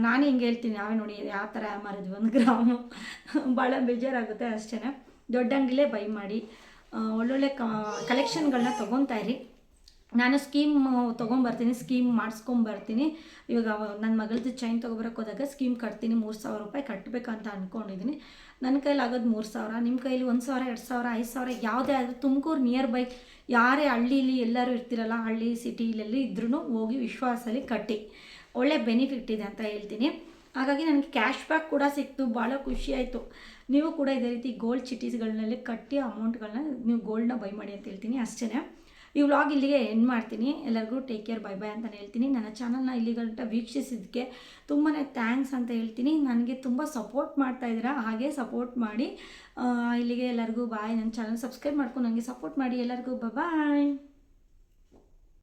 ನಾನು ಹಿಂಗೆ ಹೇಳ್ತೀನಿ, ನಾವೇ ನೋಡಿ ಯಾವ ಥರ ಮಾರಿದ್ವಿ 1 ಗ್ರಾಮು ಭಾಳ ಬೇಜಾರಾಗುತ್ತೆ ಅಷ್ಟೇ. ದೊಡ್ಡ ಅಂಗಡಿಲೇ ಬೈ ಮಾಡಿ ಒಳ್ಳೊಳ್ಳೆ ಕಲೆಕ್ಷನ್ಗಳನ್ನ ತೊಗೊತಾ ಇರಿ. ನಾನು ಸ್ಕೀಮ್ ತೊಗೊಂಬರ್ತೀನಿ, ಸ್ಕೀಮ್ ಮಾಡಿಸ್ಕೊಂಬರ್ತೀನಿ. ಇವಾಗ ನನ್ನ ಮಗಳದ್ದು ಚೈನ್ ತೊಗೊಬರಕ್ಕೆ ಹೋದಾಗ ಸ್ಕೀಮ್ ಕಟ್ತೀನಿ. 3,000 ರೂಪಾಯಿ ಕಟ್ಟಬೇಕಂತ ಅಂದ್ಕೊಂಡಿದ್ದೀನಿ. ನನ್ನ ಕೈಲಿ ಆಗೋದು 3,000, ನಿಮ್ಮ ಕೈಲಿ 1,000 2,000 5,000 ಯಾವುದೇ ಆದರೂ ತುಮಕೂರು ನಿಯರ್ ಬೈ ಯಾರೇ ಹಳ್ಳೀಲಿ ಎಲ್ಲರೂ ಇರ್ತಿರಲ್ಲ, ಹಳ್ಳಿ ಸಿಟಿಲೆಲ್ಲಿ ಇದ್ರೂ ಹೋಗಿ ವಿಶ್ವಾಸಲ್ಲಿ ಕಟ್ಟಿ. ಒಳ್ಳೆ ಬೆನಿಫಿಟ್ ಇದೆ ಅಂತ ಹೇಳ್ತೀನಿ. ಹಾಗಾಗಿ ನನಗೆ ಕ್ಯಾಶ್ ಬ್ಯಾಕ್ ಕೂಡ ಸಿಕ್ತು, ಭಾಳ ಖುಷಿಯಾಯಿತು. ನೀವು ಕೂಡ ಇದೇ ರೀತಿ ಗೋಲ್ಡ್ ಚಿಟೀಸ್ಗಳನ್ನಲ್ಲಿ ಕಟ್ಟಿ ಅಮೌಂಟ್ಗಳನ್ನ ನೀವು ಗೋಲ್ಡ್ನ ಬೈ ಮಾಡಿ ಅಂತ ಹೇಳ್ತೀನಿ ಅಷ್ಟೇ. ಈ ವ್ಲಾಗ್ ಇಲ್ಲಿಗೆ ಎಂಡ್ ಮಾಡ್ತೀನಿ. ಎಲ್ಲರಿಗೂ ಟೇಕ್ ಕೇರ್, ಬೈ ಅಂತಲೇ ಹೇಳ್ತೀನಿ. ನನ್ನ ಚಾನಲ್ನ ಇಲ್ಲಿಗಂಟ ವೀಕ್ಷಿಸಿದ್ದಕ್ಕೆ ತುಂಬಾ ಥ್ಯಾಂಕ್ಸ್ ಅಂತ ಹೇಳ್ತೀನಿ. ನನಗೆ ತುಂಬ ಸಪೋರ್ಟ್ ಮಾಡ್ತಾಯಿದ್ದೀರಾ, ಹಾಗೆ ಸಪೋರ್ಟ್ ಮಾಡಿ. ಇಲ್ಲಿಗೆ ಎಲ್ಲರಿಗೂ ಬಾಯ್. ನನ್ನ ಚಾನಲ್ ಸಬ್ಸ್ಕ್ರೈಬ್ ಮಾಡ್ಕೊಂಡು ನನಗೆ ಸಪೋರ್ಟ್ ಮಾಡಿ. ಎಲ್ಲರಿಗೂ ಬಾಯ್.